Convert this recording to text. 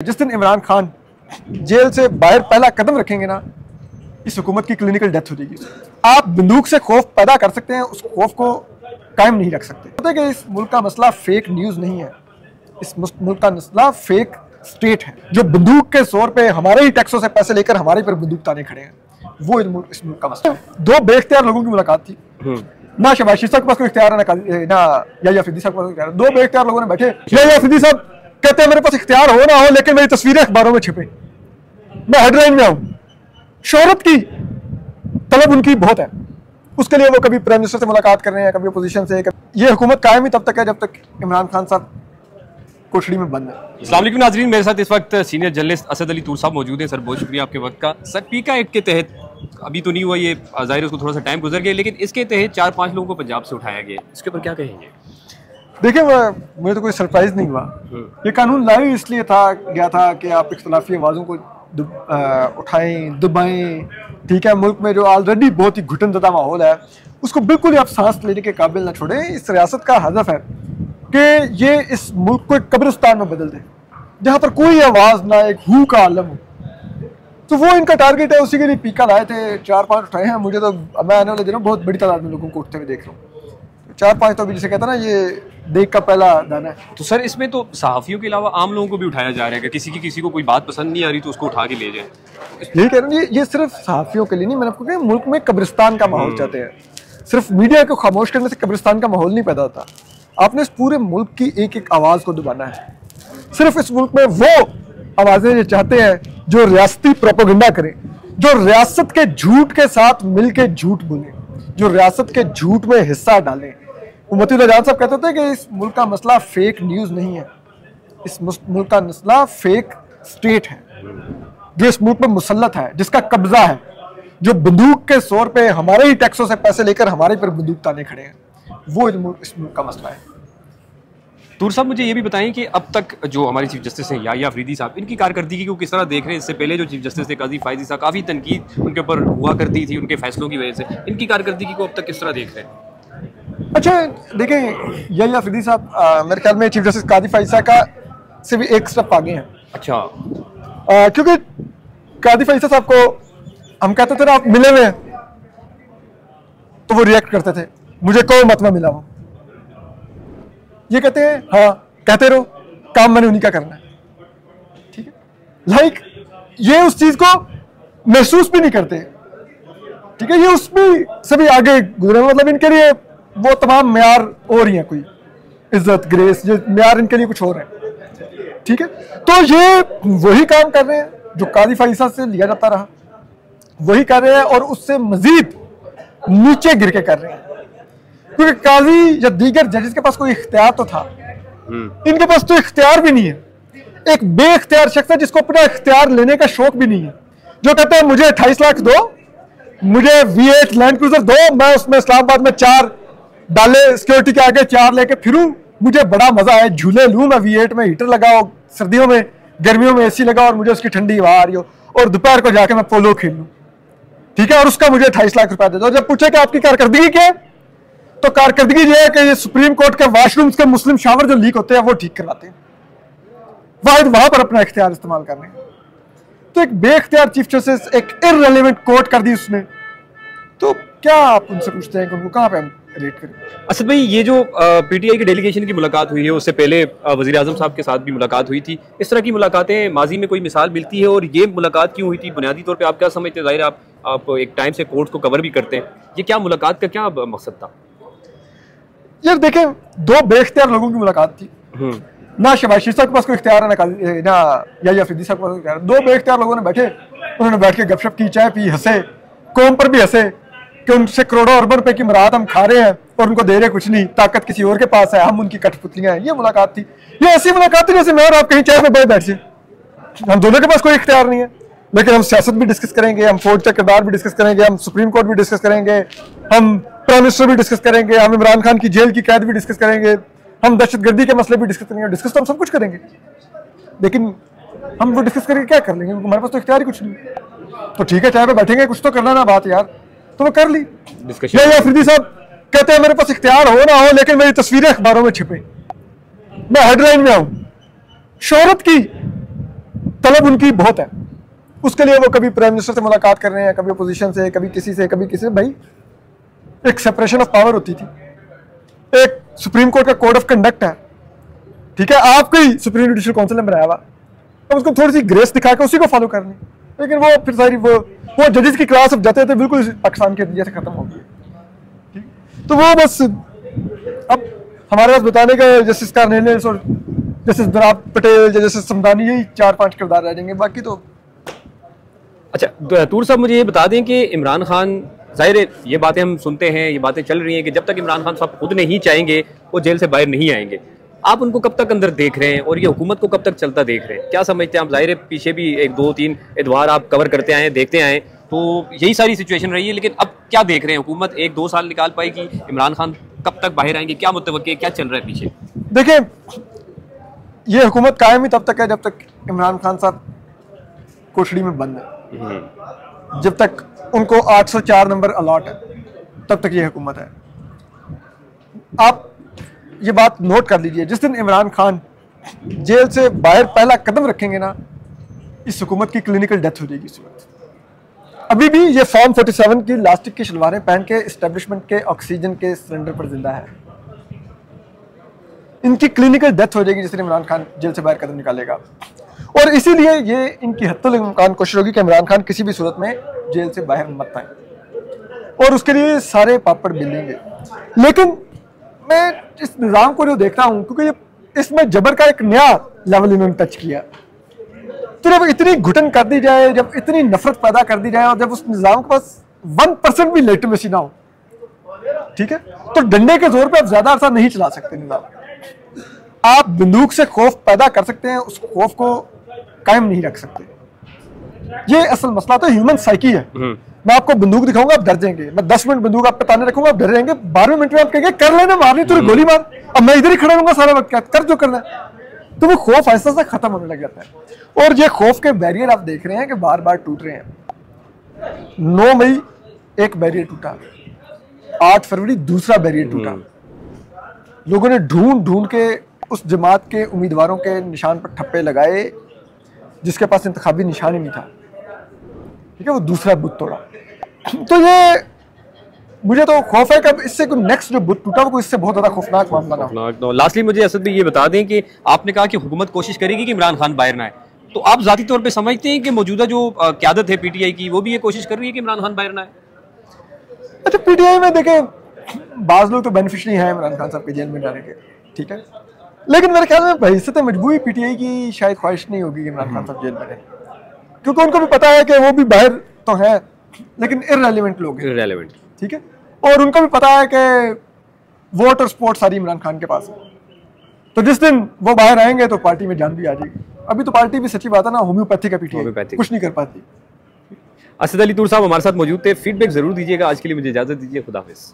जिस दिन इमरान खान जेल से बाहर पहला कदम रखेंगे ना, इस हुकूमत की क्लिनिकल डेथ हो जाएगी। आप बंदूक से खौफ पैदा कर सकते हैं, उस खौफ को कायम नहीं रख सकते। पता है कि इस मुल्क का मसला फेक न्यूज़ नहीं है, इस मुल्क का मसला फेक स्टेट है, जो बंदूक के जोर पे हमारे ही टैक्सों से पैसे लेकर हमारे पर बंदूक ताने खड़े हैं। वो इस मुल्क का मसला है। दो बेख्तियार लोगों की मुलाकात थी, ना शहबाज शरीफ साहब के पास कोई इख्तियार है, ना याहिया अफरीदी साहब के पास इख्तियार है। दो बेख्तियार लोगों ने बैठे, याहिया अफरीदी साहब कहते हैं मेरे पास इख्तियार हो ना हो लेकिन मेरी तस्वीरें अखबारों में छिपे, मैं हेडलाइन में आऊं। शोहरत की तलब उनकी बहुत है, उसके लिए वो कभी प्राइम मिनिस्टर से मुलाकात कर रहे हैं, कभी अपोजिशन से। ये हुकूमत कायम ही तब तक है जब तक इमरान खान साहब कोठड़ी में बंद है। अस्सलाम वालेकुम नाज़रीन, मेरे साथ इस वक्त सीनियर जर्नलिस्ट असद अली तूर साहब मौजूद हैं। सर बहुत शुक्रिया आपके वक्त का। सर पीका एक्ट के तहत अभी तो नहीं हुआ, ये ज़ाहिर उसको थोड़ा सा टाइम गुजर गया, लेकिन इसके तहत 4-5 लोगों को पंजाब से उठाया गया, इसके ऊपर क्या कहेंगे? देखिए मुझे तो कोई सरप्राइज नहीं हुआ। ये कानून लाया इसलिए गया था कि आप इख्तलाफी आवाज़ों को उठाएं, दबाएं। ठीक है, मुल्क में जो ऑलरेडी बहुत ही घुटनज़दा माहौल है उसको बिल्कुल ही आप सांस लेने के काबिल ना छोड़ें। इस रियासत का हदफ है कि ये इस मुल्क को एक कब्रिस्तान में बदल दे, जहाँ पर कोई आवाज़ ना, एक हू का आलम हो। तो वो इनका टारगेट है, उसी के लिए पीका लाए थे। 4-5 उठाए हैं। मुझे तो मैं आने वाले दिनों बहुत बड़ी तादाद में लोगों को उठते हुए देख रहा हूँ। 4-5 तो अभी जिसे कहता ना, ये देख का पहला दाना है। तो सर इसमें तो सहाफ़ियों के अलावा आम लोगों को भी उठाया जा रहा है कि किसी को कोई बात पसंद नहीं आ रही तो उसको उठा के ले जाए। यही कह रहा हूँ, ये सिर्फ सहाफ़ियों के लिए नहीं, मैंने आपको कहा मुल्क में कब्रिस्तान का माहौल चाहते हैं। सिर्फ मीडिया को खामोश करने से कब्रिस्तान का माहौल नहीं पैदा होता। आपने इस पूरे मुल्क की एक एक आवाज़ को दबाना है। सिर्फ इस मुल्क में वो आवाज़ें जो चाहते हैं जो रियासती प्रोपेगेंडा करें, जो रियासत के झूठ के साथ मिलकर झूठ बोलें, जो रियासत के झूठ में हिस्सा डालें। मोतीउल्लाह जान साहब कहते थे कि इस मुल्क का मसला फेक न्यूज़ नहीं है, इस मुल्क का मसला फेक स्टेट है, जो इस मुल्क में मुसल्लत है, जिसका कब्जा है, जो बंदूक के जोर पे हमारे ही टैक्सों से पैसे लेकर हमारे पर बंदूक ताने खड़े हैं। वो इस मुल्क का मसला है। तूर साहब मुझे ये भी बताएं कि अब तक जो हमारे चीफ जस्टिस हैं याहिया अफरीदी साहब, इनकी कारकर्दगी को किस तरह देख रहे हैं? इससे पहले जो चीफ जस्टिस थे काजी फायजी साहब, काफ़ी तनकीद उनके ऊपर हुआ करती थी उनके फैसलों की वजह से। इनकी कारकर्दगी को अब तक किस तरह देख रहे हैं? अच्छा देखें, याहिया अफरीदी साहब मेरे ख्याल में चीफ जस्टिस काजी फायजी साहब का से भी एक स्टेप आगे हैं। अच्छा, क्योंकि काजी फायजी साहब को हम कहते थे ना आप मिले हुए हैं, तो वो रिएक्ट करते थे, मुझे कोई मत में मिला। वो ये कहते हैं हाँ कहते रहो, काम मैंने उन्हीं का करना है। ठीक है, लाइक ये उस चीज को महसूस भी नहीं करते। ठीक है, ये उसमें सभी आगे गुजरे, मतलब इनके लिए वो तमाम म्यार हो रही हैं, कोई इज्जत ग्रेस, ये म्यार इनके लिए कुछ और है। ठीक है, तो ये वही काम कर रहे हैं जो काजी फायजी से लिया जाता रहा, वही कर रहे हैं और उससे मजीद नीचे गिर के कर रहे हैं। क्योंकि काजी या दीगर जजेस के पास कोई इख्तियार तो था, इनके पास तो इख्तियार भी नहीं है। एक बेइख्तियार शख्स है जिसको अपना इख्तियार लेने का शौक भी नहीं है, जो कहते हैं मुझे 28 लाख दो, मुझे V8 लैंड क्रूजर दो, मैं उसमें इस्लामाबाद में 4 डाले सिक्योरिटी के आगे 4 लेके फिरूं, मुझे बड़ा मजा आए, झूले लूं मैं, V8 में हीटर लगाओ, सर्दियों में गर्मियों में AC लगाओ और मुझे उसकी ठंडी हवा आ रही हो, और दोपहर को जाके मैं पोलो खेल लूं। ठीक है, और उसका मुझे 28 लाख रुपया दे दो। जब पूछे कि आपकी कारकर्दगी क्या है, तो कारकर्दगी ये है कि ये सुप्रीम कोर्ट के वॉशरूम्स के मुस्लिम शावर जो लीक होते हैं वो ठीक करवाते हैं, वहां पर अपना इख्तियार इस्तेमाल कर रहे हैं। तो एक बेइख्तियार चीफ जस्टिस, एक इररिलेवेंट कोर्ट कर दी उसने, तो क्या आप उनसे पूछते हैं कि उनको कहाँ पे हम रेट करें? असद भाई, ये जो PTI की डेलीगेशन की मुलाकात हुई है, उससे पहले वज़ीर आज़म साहब के साथ भी मुलाकात हुई थी। इस तरह की मुलाकातें माजी में कोई मिसाल मिलती है, और ये मुलाकात क्यों हुई थी? बुनियादी तौर पे आप क्या समझते हैं? ज़ाहिर आप एक टाइम से कोर्ट को कवर भी करते हैं, ये क्या मुलाकात का क्या मकसद था? यार देखें, दो बेइख्तियार लोगों की मुलाकात थी, ना शहबाज शरीफ साहब के पास कोई इख्तियार है, ना याहिया अफरीदी साहब के पास कोई इख्तियार है। दो बेइख्तियार लोगों ने बैठे, उन्होंने बैठ के गपशप की, चाय पी, हंसे, कौम पर भी हंसे कि उनसे करोड़ों अरबों रुपए की मुराद हम खा रहे हैं और उनको दे रहे कुछ नहीं, ताकत किसी और के पास है, हम उनकी कठपुतलियां हैं। ये मुलाकात थी। ये ऐसी मुलाकात थी जैसे मैं और आप कहीं चाय में बैठ जाए, हम दोनों के पास कोई इख्तियार नहीं है, लेकिन हम सियासत भी डिस्कस करेंगे, हम फौज का किरदार भी डिस्कस करेंगे, हम सुप्रीम कोर्ट भी डिस्कस करेंगे, हम प्राइम मिनिस्टर भी डिस्कस करेंगे, हम इमरान खान की जेल की कैद भी डिस्कस करेंगे, हम दहशतगर्दी के मसले भी डिस्कस करेंगे। डिस्कस तो हम सब कुछ करेंगे, लेकिन हम वो डिस्कस करके क्या कर लेंगे? हमारे पास तो इख्तियार ही कुछ नहीं। तो ठीक है, चाय पे बैठेंगे, कुछ तो करना ना बात यार, तो वो कर ली। याहिया अफरीदी साहब कहते हैं मेरे पास इख्तियार हो ना हो लेकिन मेरी तस्वीरें अखबारों में छिपे, मैं हेडलाइन में आऊं। शोहरत की तलब उनकी बहुत है, उसके लिए वो कभी प्राइम मिनिस्टर से मुलाकात कर रहे हैं, कभी अपोजिशन से, कभी किसी से, कभी किसी से। भाई एक सेपरेशन ऑफ पावर होती थी, एक सुप्रीम कोर्ट का कोड ऑफ कंडक्ट है, ठीक है, आपको ही सुप्रीम जुडिशियल काउंसिल ने बनाया हुआ, तो उसको थोड़ी सी ग्रेस दिखा के उसी को फॉलो करनी। लेकिन वो फिर सारी वो जजेस की क्लास अब जाते थे बिल्कुल पाकिस्तान के जैसे खत्म हो गई। तो वो बस अब हमारे पास बताने का जस्टिस कार्नेलियस और जस्टिस जनाब पटेल, जस्टिस समदानी, यही 4-5 किरदार रह जाएंगे, बाकी तो। अच्छा तूर साहब, मुझे ये बता दें कि इमरान खान, जाहिर है ये बातें हम सुनते हैं, ये बातें चल रही हैं कि जब तक इमरान खान साहब खुद नहीं चाहेंगे वो जेल से बाहर नहीं आएंगे। आप उनको कब तक अंदर देख रहे हैं और ये हुकूमत को कब तक चलता देख रहे हैं? क्या समझते हैं आप? जाहिर है पीछे भी 1-2-3 एतवार आप कवर करते आए, देखते आए, तो यही सारी सिचुएशन रही है, लेकिन अब क्या देख रहे हैं? हुकूमत 1-2 साल निकाल पाएगी? इमरान खान कब तक बाहर आएंगे? क्या मुतवक्के, क्या चल रहा है पीछे? देखिए, ये हुकूमत कायम ही तब तक है जब तक इमरान खान साहब कोठड़ी में बंद है। जब तक उनको 804 नंबर अलॉट है तब तक ये हुकूमत है। आप ये बात नोट कर लीजिए, जिस दिन इमरान खान जेल से बाहर पहला कदम रखेंगे ना, इस हुकूमत की क्लिनिकल डेथ हो जाएगी इस वक्त। अभी भी ये फॉर्म 47 की लास्टिक की शलवारें पहन के एस्टेब्लिशमेंट के ऑक्सीजन के सिलेंडर पर जिंदा है। इनकी क्लिनिकल डेथ हो जाएगी जिस दिन इमरान खान जेल से बाहर कदम निकालेगा। और इसीलिए ये इनकी हत्तुल इम्कान कोशिश होगी कि इमरान खान किसी भी सूरत में जेल से बाहर मत आए, और उसके लिए सारे पापड़ बिलेंगे। लेकिन मैं इस निज़ाम को जो देखता हूँ, क्योंकि ये इसमें जबर का एक नया लेवल इन्होंने टच किया, तो जब इतनी घुटन कर दी जाए, जब इतनी नफरत पैदा कर दी जाए, और जब उस निज़ाम के पास 1% भी लेजिटिमेसी ना हो, ठीक है, तो डंडे के जोर पे आप ज्यादा अरसा नहीं चला सकते निज़ाम। आप बंदूक से खौफ पैदा कर सकते हैं, उस खौफ को कायम नहीं रख सकते। ये असल मसला तो ह्यूमन साइकी है। मैं आपको बंदूक दिखाऊंगा, आप डर जाएंगे। मैं 10 मिनट बंदूक आप पे ताने रखूंगा, आप डर जाएंगे। 12वें मिनट में आप कहेंगे कर लेना, मारनी तुझे गोली मार, अब मैं इधर ही खड़ा रहूंगा सारा वक्त, क्या कर जो करना है। तो वो खौफ ऐसा सा खत्म होने लग जाता है। और ये खौफ के बैरियर आप देख रहे हैं कि बार बार टूट रहे हैं। 9 मई एक बैरियर टूटा, 8 फरवरी दूसरा बैरियर टूटा। लोगों ने ढूंढ ढूंढ के उस जमात के उम्मीदवारों के निशान पर ठप्पे लगाए जिसके पास इंतखाबी निशान ही नहीं था, ठीक है, वो दूसरा बुत तोड़ा। तो ये मुझे तो खौफ है कि अब इससे कोई नेक्स्ट जो बुत टूटा वो कोई इससे बहुत ज्यादा खौफनाक मामला ना हो। लास्टली मुझे असद भी ये बता दें कि आपने कहा कि हुकूमत कोशिश करेगी कि इमरान खान बाहर ना आए, तो आप जाती तौर पे समझते हैं कि मौजूदा जो क़यादत है पीटीआई की, वो भी ये कोशिश कर रही है कि इमरान खान बाहर ना आए? अच्छा, पीटीआई में देखें, बाज लोग तो बेनिफिशरी हैं इमरान खान साहब के जेल में जाने के, ठीक है, लेकिन मेरे ख्याल में बहैसियत मजबूरी पीटीआई की शायद ख्वाहिश नहीं होगी कि इमरान खान साहब जेल में रहें, क्योंकि उनको भी पता है कि वो भी बाहर तो है लेकिन इररेलेवेंट लोग हैं, इररेलेवेंट, ठीक है, और उनको भी पता है कि वोट और सपोर्ट सारी इमरान खान के पास है। तो जिस दिन वो बाहर आएंगे तो पार्टी में जान भी आ जाएगी। अभी तो पार्टी भी सच्ची बात है ना, होम्योपैथिक है पीटीआई, कुछ नहीं कर पाती। असद अली तूर साहब हमारे साथ मौजूद थे। फीडबैक जरूर दीजिएगा। आज के लिए मुझे इजाजत दीजिए। खुदा हाफिज़।